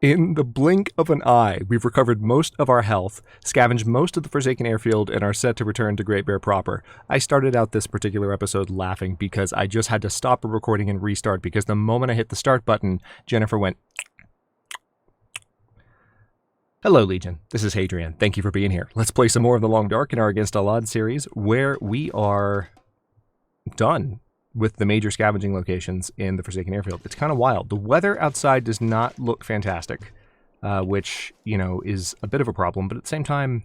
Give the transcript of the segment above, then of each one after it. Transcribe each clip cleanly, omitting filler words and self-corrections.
In the blink of an eye, we've recovered most of our health, scavenged most of the Forsaken Airfield, and are set to return to Great Bear proper. I started out this particular episode laughing because I just had to stop the recording and restart because the moment I hit the start button, Jennifer went... Hello, Legion. This is Hadrian. Thank you for being here. Let's play some more of the Long Dark in our Against All Odds series, where we are done with the major scavenging locations in the Forsaken Airfield. It's kind of wild. The weather outside does not look fantastic, which, you know, is a bit of a problem, but at the same time,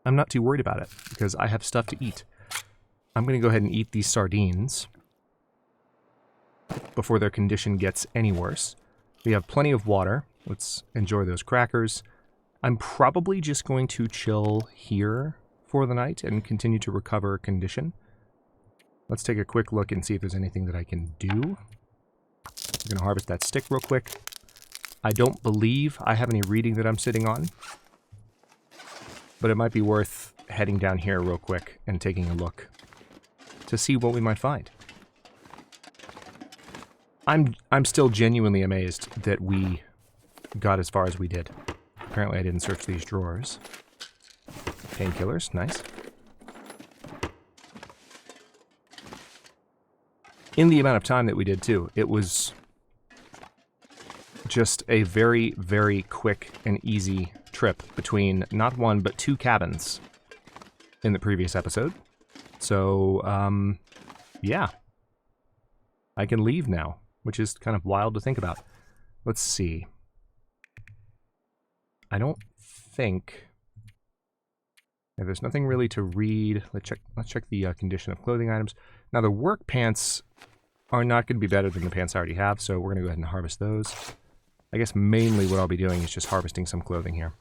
I'm not too worried about it, because I have stuff to eat. I'm going to go ahead and eat these sardines before their condition gets any worse. We have plenty of water. Let's enjoy those crackers. I'm probably just going to chill here for the night and continue to recover condition. Let's take a quick look and see if there's anything that I can do. I'm going to harvest that stick real quick. I don't believe I have any reading that I'm sitting on, but it might be worth heading down here real quick and taking a look to see what we might find. I'm still genuinely amazed that we got as far as we did. Apparently I didn't search these drawers. Painkillers, nice. In the amount of time that we did, too, it was just a very, very quick and easy trip between not one, but two cabins in the previous episode. So, yeah. I can leave now, which is kind of wild to think about. Let's see. I don't think... Yeah, there's nothing really to read. Let's check the condition of clothing items. Now, the work pants are not going to be better than the pants I already have, so we're going to go ahead and harvest those. I guess mainly what I'll be doing is just harvesting some clothing here.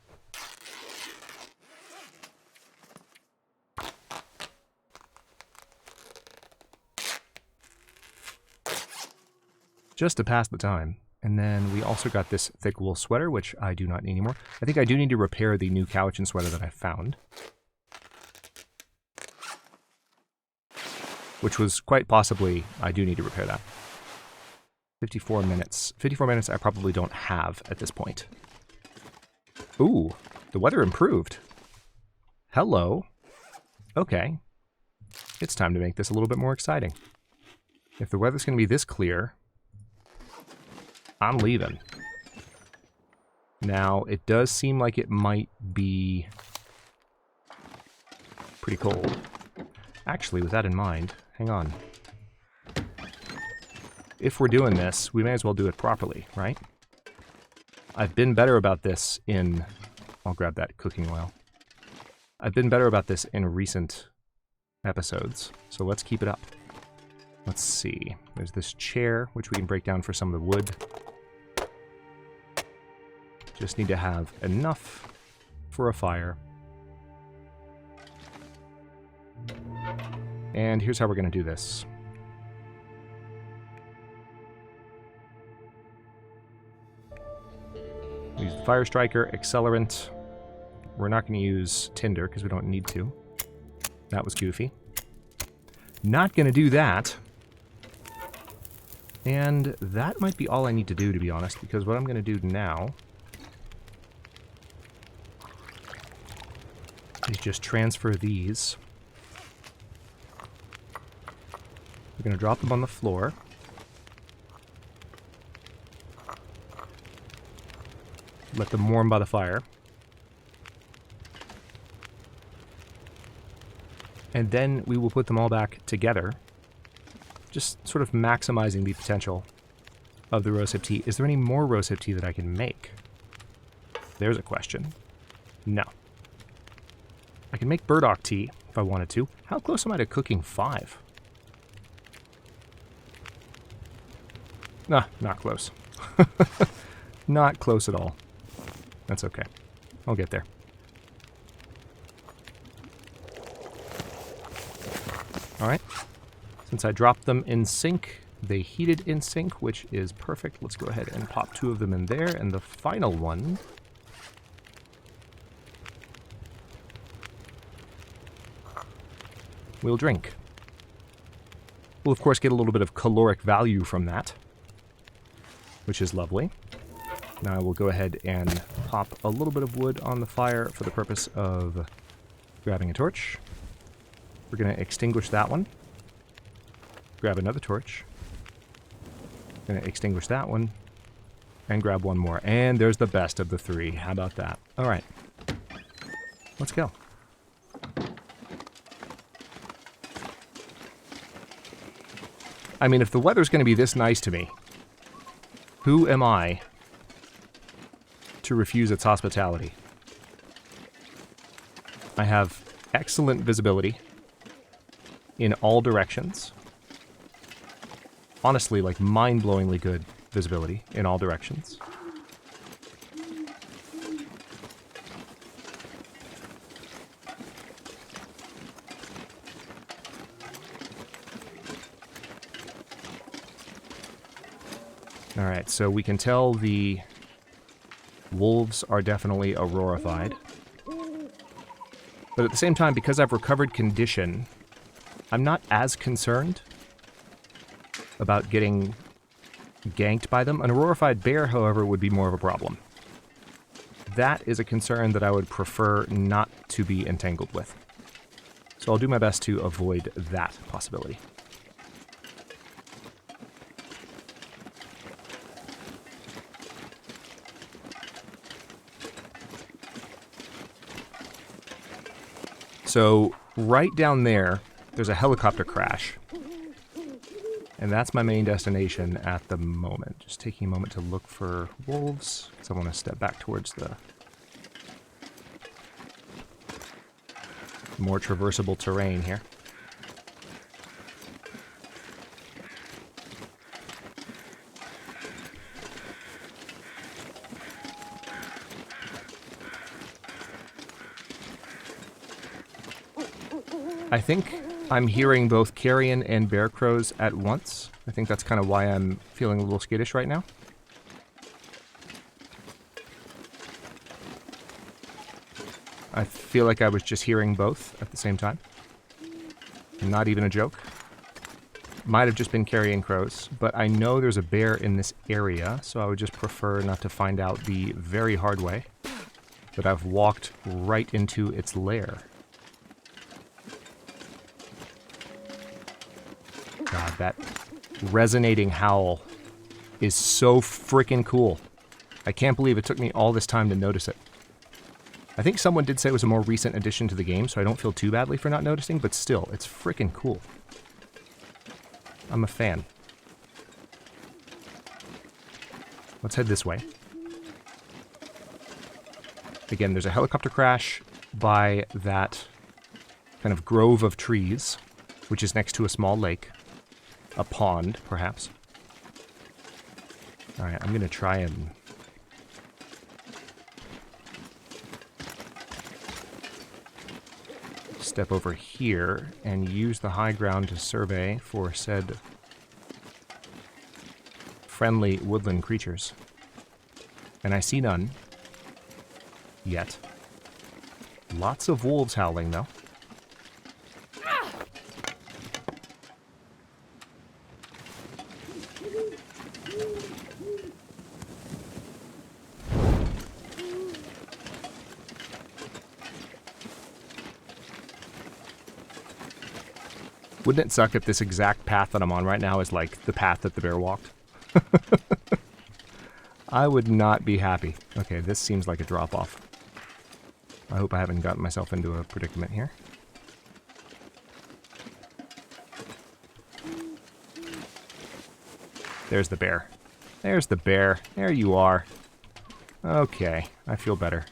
Just to pass the time. And then we also got this thick wool sweater, which I do not need anymore. I think I do need to repair the new cowichan sweater that I found, which was quite possibly, I do need to repair that. 54 minutes. 54 minutes I probably don't have at this point. Ooh, the weather improved. Hello. Okay. It's time to make this a little bit more exciting. If the weather's going to be this clear, I'm leaving. Now, it does seem like it might be pretty cold. Actually, with that in mind, hang on. If we're doing this, we may as well do it properly, right? I've been better about this in... I'll grab that cooking oil. I've been better about this in recent episodes, so let's keep it up. Let's see. There's this chair, which we can break down for some of the wood. Just need to have enough for a fire. And here's how we're going to do this. Use Fire Striker, Accelerant. We're not going to use Tinder because we don't need to. That was goofy. Not going to do that. And that might be all I need to do, to be honest, because what I'm going to do now is just transfer these. We're going to drop them on the floor. Let them warm by the fire. And then we will put them all back together. Just sort of maximizing the potential of the rosehip tea. Is there any more rosehip tea that I can make? There's a question. No. I can make burdock tea if I wanted to. How close am I to cooking 5? Nah, not close. Not close at all. That's okay. I'll get there. Alright. Since I dropped them in sync, they heated in sync, which is perfect. Let's go ahead and pop 2 of them in there, and the final one... we'll drink. We'll, of course, get a little bit of caloric value from that, which is lovely. Now I will go ahead and pop a little bit of wood on the fire for the purpose of grabbing a torch. We're going to extinguish that one. Grab another torch. Going to extinguish that one. And grab one more. And there's the best of the three. How about that? Alright. Let's go. I mean, if the weather's going to be this nice to me, who am I to refuse its hospitality? I have excellent visibility in all directions. Honestly, like mind-blowingly good visibility in all directions. Alright, so we can tell the wolves are definitely aurorified. But at the same time, because I've recovered condition, I'm not as concerned about getting ganked by them. An aurorified bear, however, would be more of a problem. That is a concern that I would prefer not to be entangled with. So I'll do my best to avoid that possibility. So, right down there, there's a helicopter crash. And that's my main destination at the moment. Just taking a moment to look for wolves, because I want to step back towards the more traversable terrain here. I think I'm hearing both carrion and bear crows at once. I think that's kind of why I'm feeling a little skittish right now. I feel like I was just hearing both at the same time. Not even a joke. Might have just been carrion crows, but I know there's a bear in this area, so I would just prefer not to find out the very hard way that I've walked right into its lair. God, that resonating howl is so freaking cool. I can't believe it took me all this time to notice it. I think someone did say it was a more recent addition to the game, so I don't feel too badly for not noticing, but still, it's freaking cool. I'm a fan. Let's head this way. Again, there's a helicopter crash by that kind of grove of trees, which is next to a small lake. A pond, perhaps. Alright, I'm going to try and step over here and use the high ground to survey for said friendly woodland creatures. And I see none. Yet. Lots of wolves howling, though. Wouldn't it suck if this exact path that I'm on right now is like the path that the bear walked? I would not be happy. Okay, this seems like a drop-off. I hope I haven't gotten myself into a predicament here. There's the bear. There's the bear. There you are. Okay, I feel better.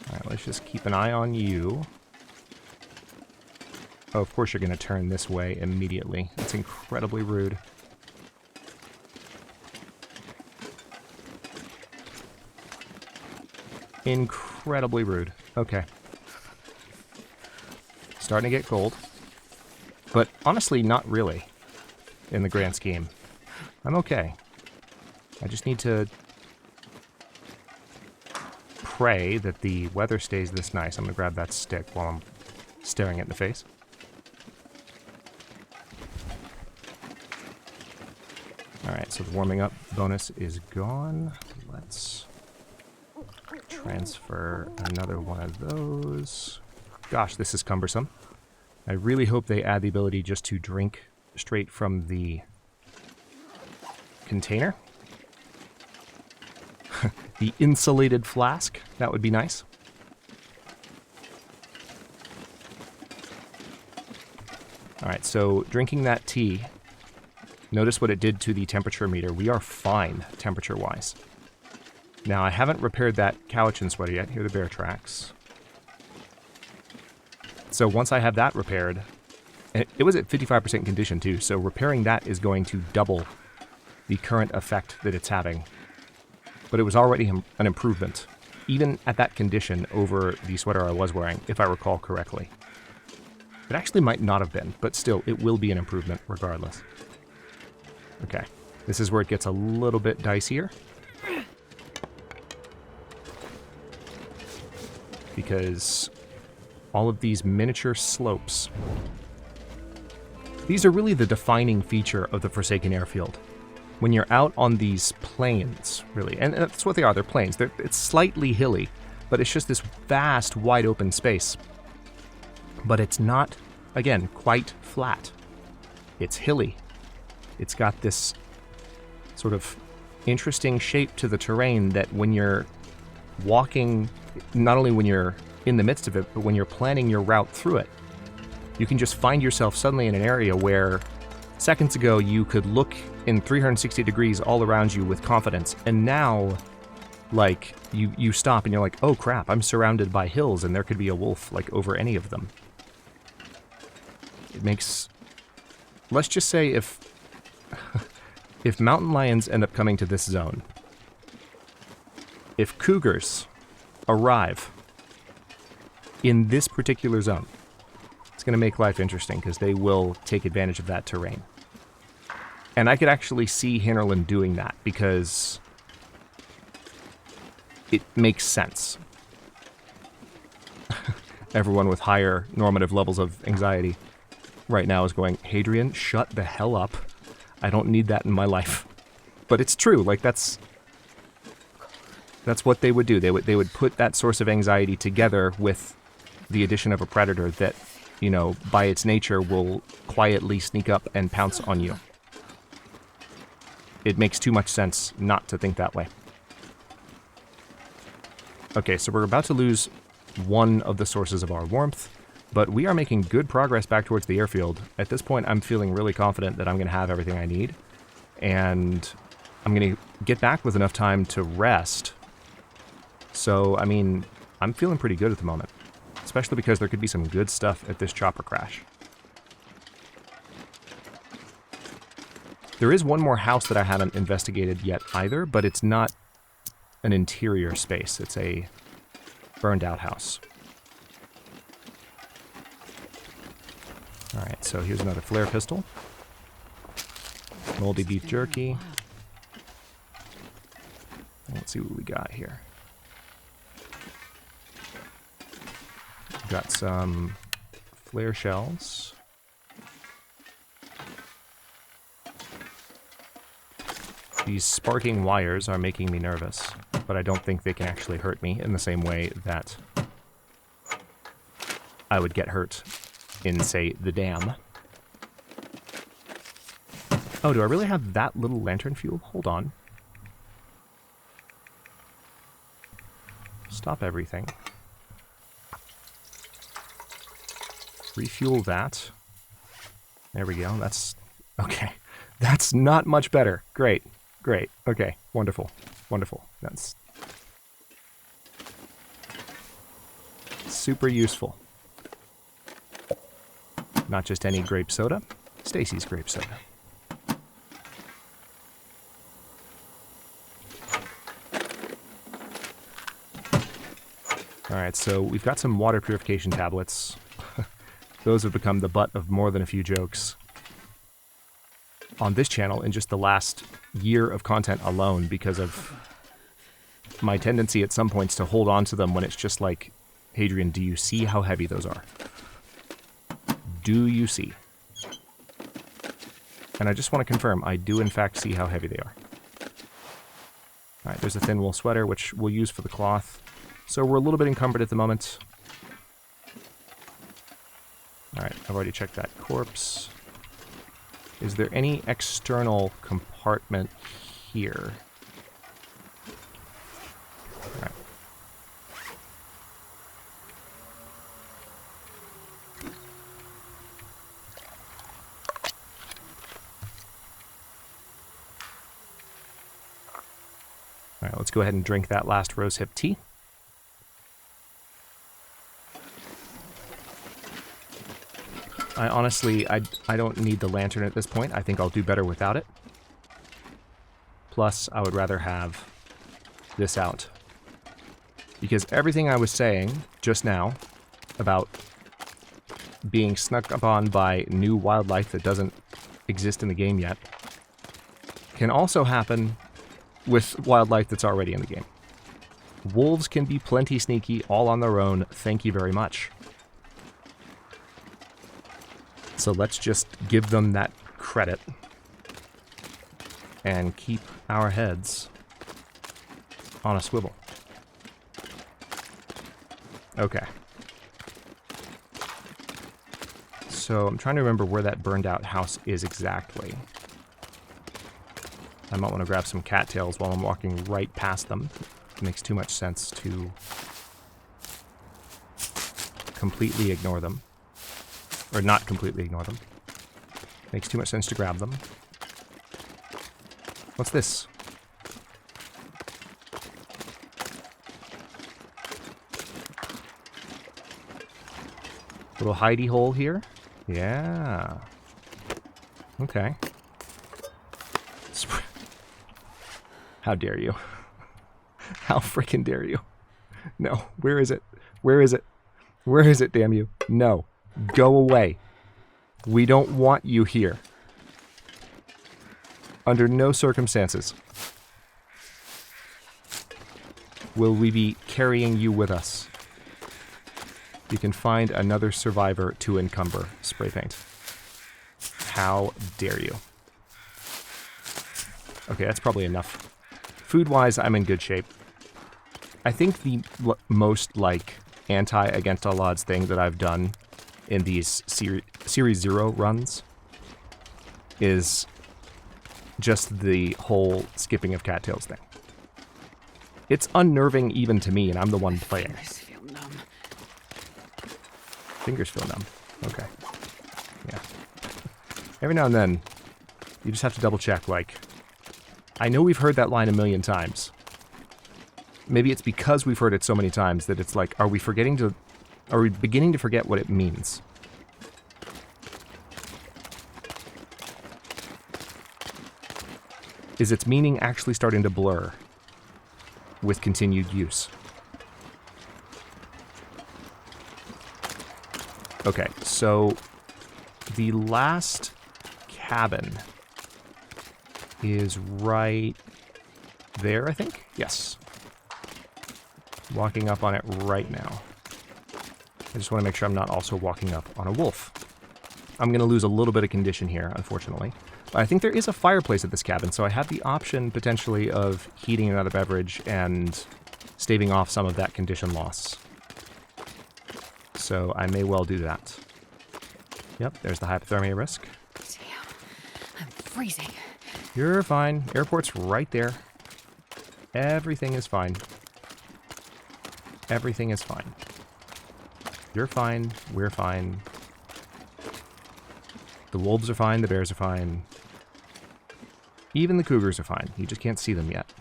Alright, let's just keep an eye on you. Oh, of course you're going to turn this way immediately. That's incredibly rude. Incredibly rude. Okay. Starting to get cold. But honestly, not really. In the grand scheme. I'm okay. I just need to pray that the weather stays this nice. I'm going to grab that stick while I'm staring it in the face. Alright, so it's warming up bonus is gone. Let's transfer another one of those. Gosh, this is cumbersome. I really hope they add the ability just to drink straight from the container. The insulated flask, that would be nice. Alright, so drinking that tea, notice what it did to the temperature meter. We are fine, temperature-wise. Now, I haven't repaired that Cowichan sweater yet. Here are the bear tracks. So once I have that repaired, it was at 55% condition too, so repairing that is going to double the current effect that it's having. But it was already an improvement, even at that condition, over the sweater I was wearing, if I recall correctly. It actually might not have been, but still, it will be an improvement regardless. Okay, this is where it gets a little bit dicier. Because all of these miniature slopes, these are really the defining feature of the Forsaken Airfield. When you're out on these plains, really, and that's what they are, they're plains. It's slightly hilly, but it's just this vast, wide open space. But it's not, again, quite flat. It's hilly. It's got this sort of interesting shape to the terrain that when you're walking, not only when you're in the midst of it, but when you're planning your route through it, you can just find yourself suddenly in an area where seconds ago you could look in 360 degrees all around you with confidence, and now, like, you stop and you're like, oh crap, I'm surrounded by hills and there could be a wolf, like, over any of them. It makes... Let's just say if mountain lions end up coming to this zone, if cougars arrive in this particular zone, it's going to make life interesting because they will take advantage of that terrain. And I could actually see Hinterland doing that because it makes sense. Everyone with higher normative levels of anxiety right now is going, Hadrian, shut the hell up. I don't need that in my life. But it's true, like that's what they would do. They would put that source of anxiety together with the addition of a predator that, you know, by its nature will quietly sneak up and pounce on you. It makes too much sense not to think that way. Okay, so we're about to lose one of the sources of our warmth, but we are making good progress back towards the airfield. At this point, I'm feeling really confident that I'm going to have everything I need, and I'm going to get back with enough time to rest. So, I mean, I'm feeling pretty good at the moment, especially because there could be some good stuff at this chopper crash. There is one more house that I haven't investigated yet either, but it's not an interior space. It's a burned out house. Alright, so here's another flare pistol. Moldy beef jerky. Let's see what we got here. Got some flare shells. These sparking wires are making me nervous, but I don't think they can actually hurt me in the same way that I would get hurt in, say, the dam. Oh, do I really have that little lantern fuel? Hold on. Stop everything. Refuel that. There we go. That's... okay. That's not much better. Great. Great. Okay. Wonderful. Wonderful. That's... super useful. Not just any grape soda. Stacy's grape soda. Alright, so we've got some water purification tablets. Those have become the butt of more than a few jokes on this channel in just the last year of content alone because of my tendency at some points to hold on to them when it's just like, Hadrian, do you see how heavy those are? Do you see? And I just want to confirm, I do in fact see how heavy they are. Alright, there's a thin wool sweater, which we'll use for the cloth. So we're a little bit encumbered at the moment. Alright, I've already checked that corpse. Is there any external compartment here? Alright. Alright, let's go ahead and drink that last rosehip tea. I honestly, I don't need the lantern at this point. I think I'll do better without it. Plus, I would rather have this out. Because everything I was saying just now about being snuck upon by new wildlife that doesn't exist in the game yet can also happen with wildlife that's already in the game. Wolves can be plenty sneaky all on their own. Thank you very much. So let's just give them that credit and keep our heads on a swivel. Okay. So I'm trying to remember where that burned out house is exactly. I might want to grab some cattails while I'm walking right past them. It makes too much sense to completely ignore them. Or not completely ignore them. Makes too much sense to grab them. What's this? Little hidey hole here? Yeah. Okay. How dare you? How freaking dare you? No. Where is it? Where is it? Where is it, damn you? No. Go away. We don't want you here. Under no circumstances will we be carrying you with us. You can find another survivor to encumber. Spray paint. How dare you? Okay, that's probably enough. Food-wise, I'm in good shape. I think the most, like, anti-against all odds thing that I've done in these Series 0 runs is just the whole skipping of cattails thing. It's unnerving even to me, and I'm the one playing. Fingers feel numb. Fingers feel numb. Okay. Yeah. Every now and then, you just have to double check, like, I know we've heard that line a million times. Maybe it's because we've heard it so many times that it's like, are we beginning to forget what it means? Is its meaning actually starting to blur with continued use? Okay, so the last cabin is right there, I think? Yes. Walking up on it right now. I just want to make sure I'm not also walking up on a wolf. I'm going to lose a little bit of condition here, unfortunately. But I think there is a fireplace at this cabin, so I have the option, potentially, of heating another beverage and staving off some of that condition loss. So I may well do that. Yep, there's the hypothermia risk. Damn, I'm freezing. You're fine. Airport's right there. Everything is fine. Everything is fine. You're fine. We're fine. The wolves are fine. The bears are fine. Even the cougars are fine. You just can't see them yet.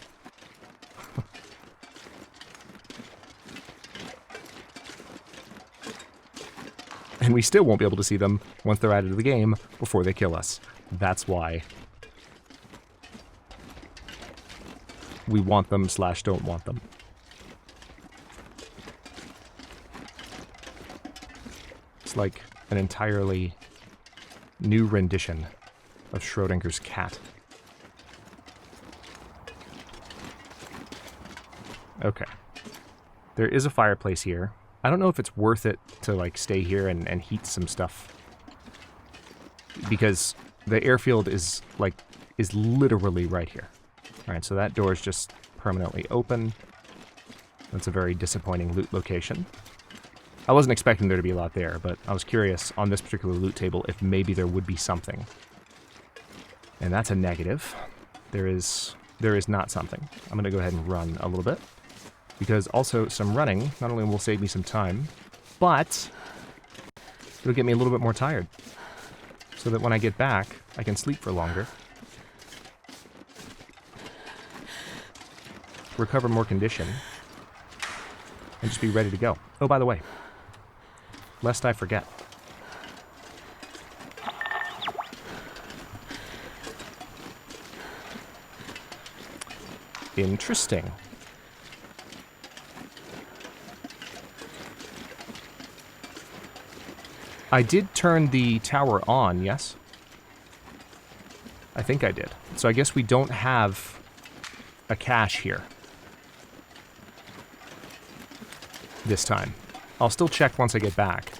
And we still won't be able to see them once they're added to the game before they kill us. That's why we want them / don't want them. It's like an entirely new rendition of Schrodinger's cat. Okay. There is a fireplace here. I don't know if it's worth it to, like, stay here and heat some stuff. Because the airfield is literally right here. Alright, so that door is just permanently open. That's a very disappointing loot location. I wasn't expecting there to be a lot there, but I was curious on this particular loot table if maybe there would be something. And that's a negative. There is not something. I'm going to go ahead and run a little bit. Because also some running not only will save me some time, but it'll get me a little bit more tired. So that when I get back, I can sleep for longer. Recover more condition. And just be ready to go. Oh, by the way, lest I forget. Interesting. I did turn the tower on, yes? I think I did. So I guess we don't have a cache here. This time. I'll still check once I get back.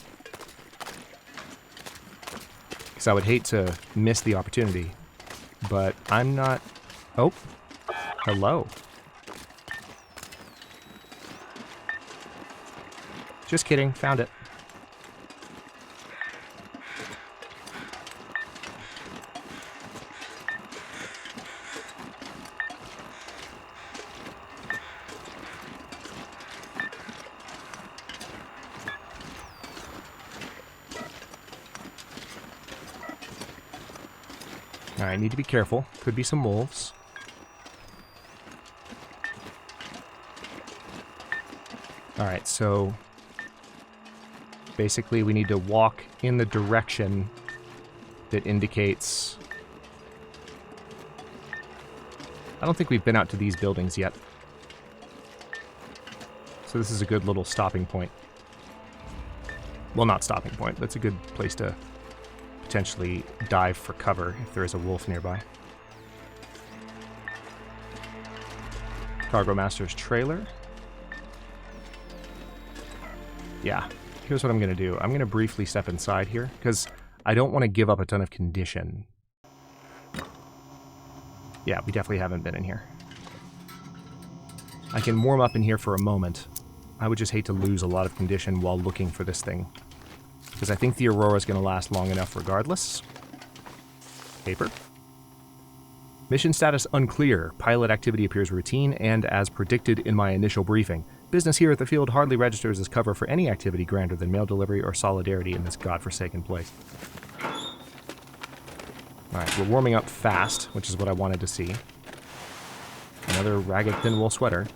Because I would hate to miss the opportunity. But I'm not... Oh. Hello. Just kidding. Found it. Alright, need to be careful. Could be some wolves. Alright, so basically we need to walk in the direction that indicates... I don't think we've been out to these buildings yet. So this is a good little stopping point. Well, not stopping point. That's a good place to potentially dive for cover if there is a wolf nearby. Cargo Master's trailer. Yeah, here's what I'm going to do. I'm going to briefly step inside here, because I don't want to give up a ton of condition. Yeah, we definitely haven't been in here. I can warm up in here for a moment. I would just hate to lose a lot of condition while looking for this thing. Because I think the aurora is going to last long enough regardless. Paper. Mission status unclear. Pilot activity appears routine and as predicted in my initial briefing. Business here at the field hardly registers as cover for any activity grander than mail delivery or solidarity in this godforsaken place. Alright, we're warming up fast, which is what I wanted to see. Another ragged thin wool sweater.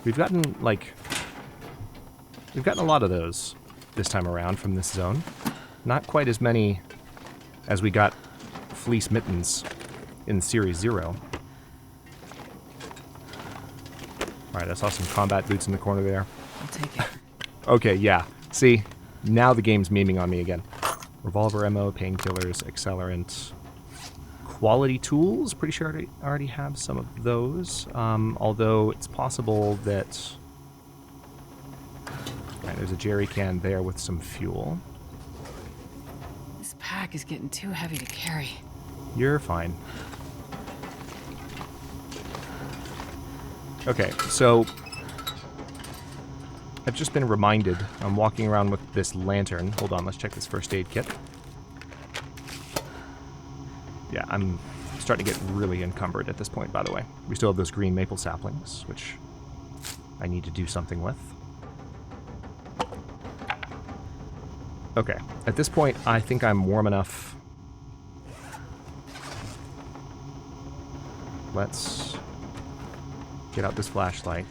We've gotten, we've gotten a lot of those this time around from this zone. Not quite as many as we got fleece mittens in Series 0. Alright, I saw some combat boots in the corner there. I'll take it. Okay, yeah. See, now the game's memeing on me again. Revolver ammo, painkillers, accelerant, quality tools. Pretty sure I already have some of those. Although it's possible that... Right, there's a jerry can there with some fuel. This pack is getting too heavy to carry. You're fine. Okay, so I've just been reminded. I'm walking around with this lantern. Hold on, let's check this first aid kit. Yeah, I'm starting to get really encumbered at this point, by the way. We still have those green maple saplings, which I need to do something with. Okay, at this point, I think I'm warm enough. Let's get out this flashlight.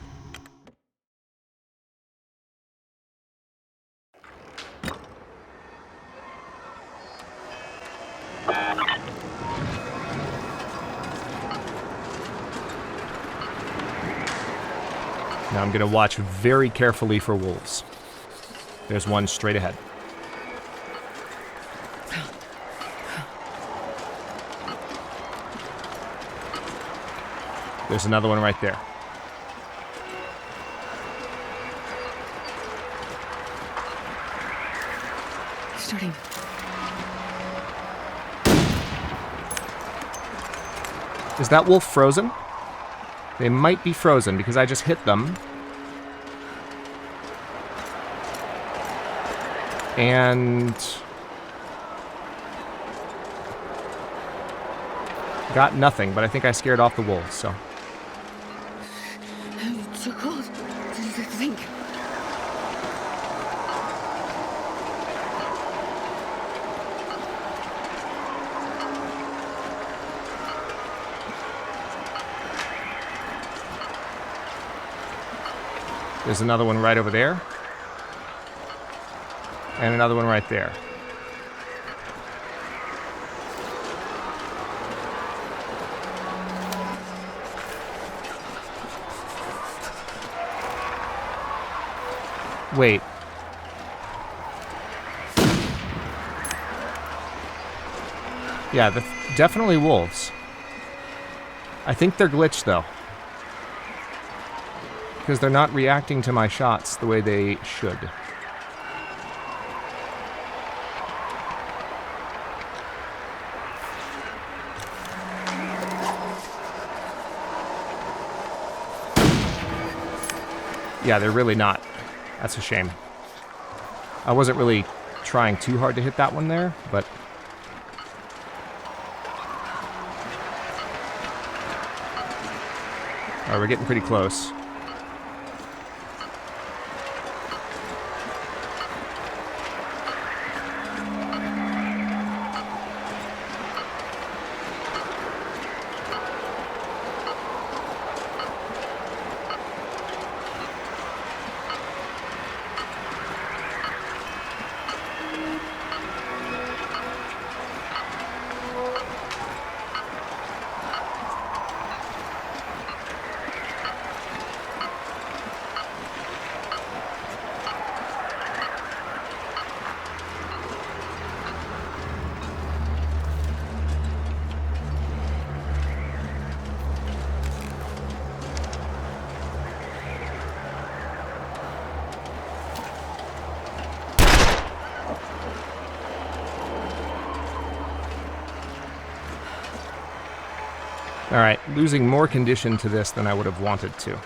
Now I'm going to watch very carefully for wolves. There's one straight ahead. There's another one right there. Starting. Is that wolf frozen? They might be frozen because I just hit them. And got nothing, but I think I scared off the wolves, so. I'm so cold. I think. There's another one right over there. And another one right there. Wait. Yeah, definitely wolves. I think they're glitched, though. Because they're not reacting to my shots the way they should. Yeah, they're really not. That's a shame. I wasn't really trying too hard to hit that one there, but... Alright, we're getting pretty close. Alright, losing more condition to this than I would have wanted to.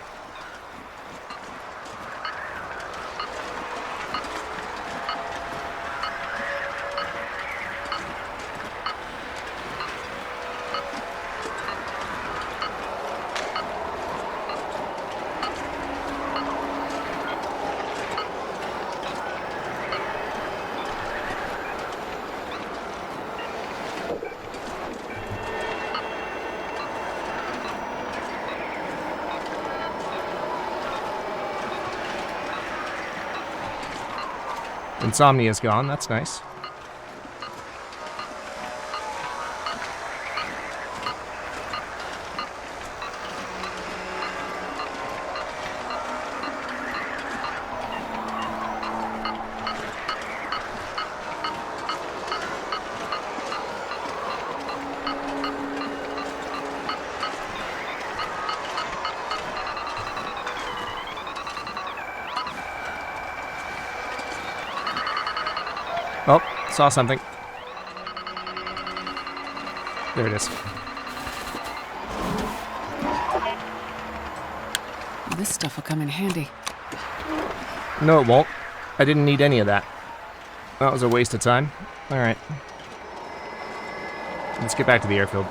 Insomnia's gone, that's nice. Oh, saw something. There it is. This stuff will come in handy. No, it won't. I didn't need any of that. That was a waste of time. Alright. Let's get back to the airfield.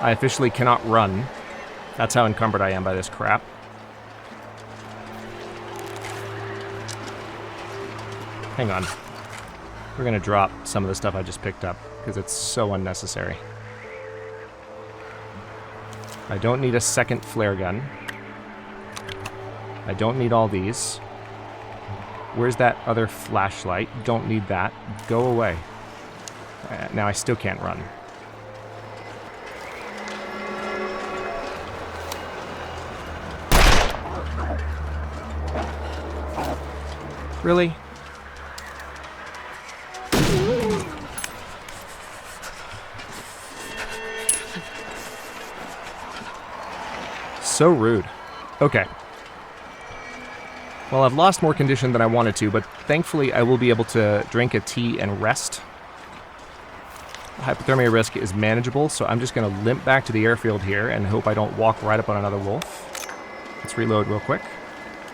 I officially cannot run. That's how encumbered I am by this crap. Hang on. We're gonna drop some of the stuff I just picked up, because it's so unnecessary. I don't need a second flare gun. I don't need all these. Where's that other flashlight? Don't need that. Go away. Now I still can't run. Really? So rude. Okay. Well, I've lost more condition than I wanted to, but thankfully I will be able to drink a tea and rest. hypothermia risk is manageable, so I'm just going to limp back to the airfield here and hope I don't walk right up on another wolf. Let's reload real quick.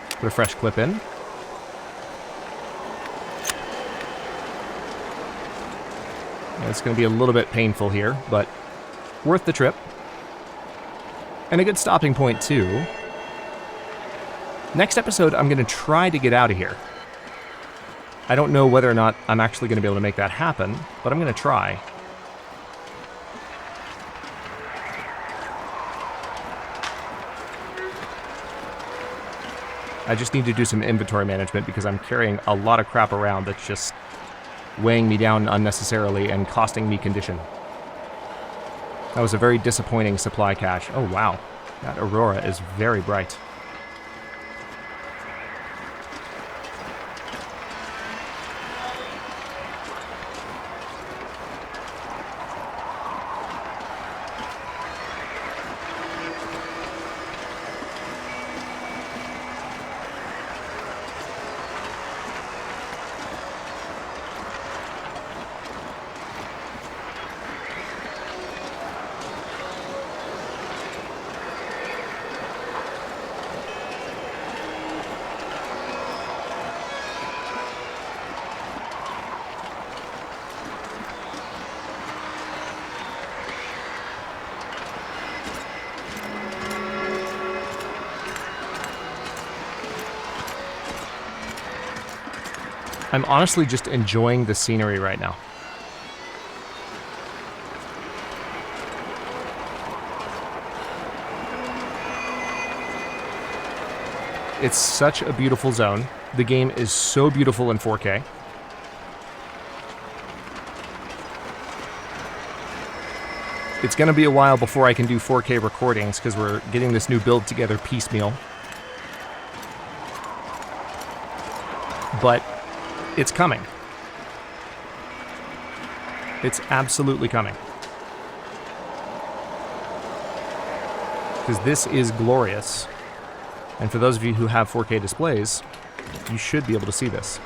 Put a fresh clip in. It's going to be a little bit painful here, but worth the trip. And a good stopping point, too. Next episode, I'm going to try to get out of here. I don't know whether or not I'm actually going to be able to make that happen, but I'm going to try. I just need to do some inventory management because I'm carrying a lot of crap around that's just weighing me down unnecessarily and costing me condition. That was a very disappointing supply cache. Oh wow, that aurora is very bright. I'm honestly just enjoying the scenery right now. It's such a beautiful zone. The game is so beautiful in 4K. It's going to be a while before I can do 4K recordings because we're getting this new build together piecemeal. But it's coming. It's absolutely coming. Because this is glorious. And for those of you who have 4K displays, you should be able to see this.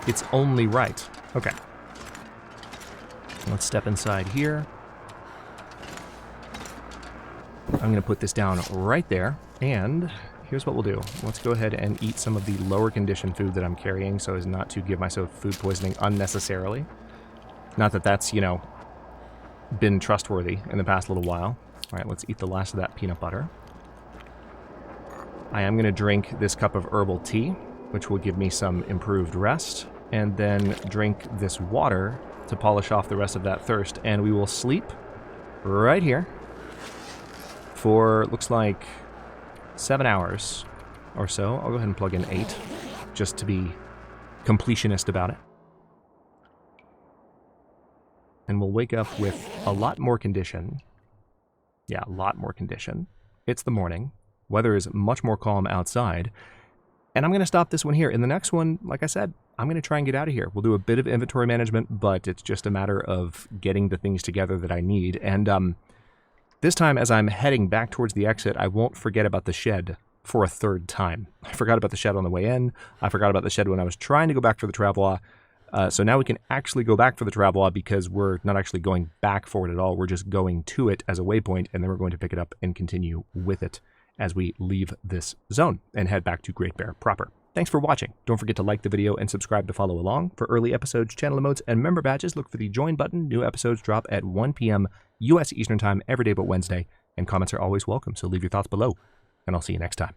It's only right. Okay. Let's step inside here. I'm going to put this down right there. And here's what we'll do. Let's go ahead and eat some of the lower condition food that I'm carrying so as not to give myself food poisoning unnecessarily. Not that that's, you know, been trustworthy in the past little while. All right, let's eat the last of that peanut butter. I am going to drink this cup of herbal tea, which will give me some improved rest, and then drink this water to polish off the rest of that thirst, and we will sleep right here for, looks like, 7 hours or so. I'll go ahead and plug in 8, just to be completionist about it. And we'll wake up with a lot more condition. Yeah, a lot more condition. It's the morning. Weather is much more calm outside. And I'm going to stop this one here. In the next one, like I said, I'm going to try and get out of here. We'll do a bit of inventory management, but it's just a matter of getting the things together that I need. And this time, as I'm heading back towards the exit, I won't forget about the shed for a third time. I forgot about the shed on the way in. I forgot about the shed when I was trying to go back for the Travelogue. So now we can actually go back for the Travelogue because we're not actually going back for it at all. We're just going to it as a waypoint, and then we're going to pick it up and continue with it as we leave this zone and head back to Great Bear proper. Thanks for watching. Don't forget to like the video and subscribe to follow along. For early episodes, channel emotes, and member badges, look for the join button. New episodes drop at 1 p.m. U.S. Eastern Time every day but Wednesday, and comments are always welcome, so leave your thoughts below, and I'll see you next time.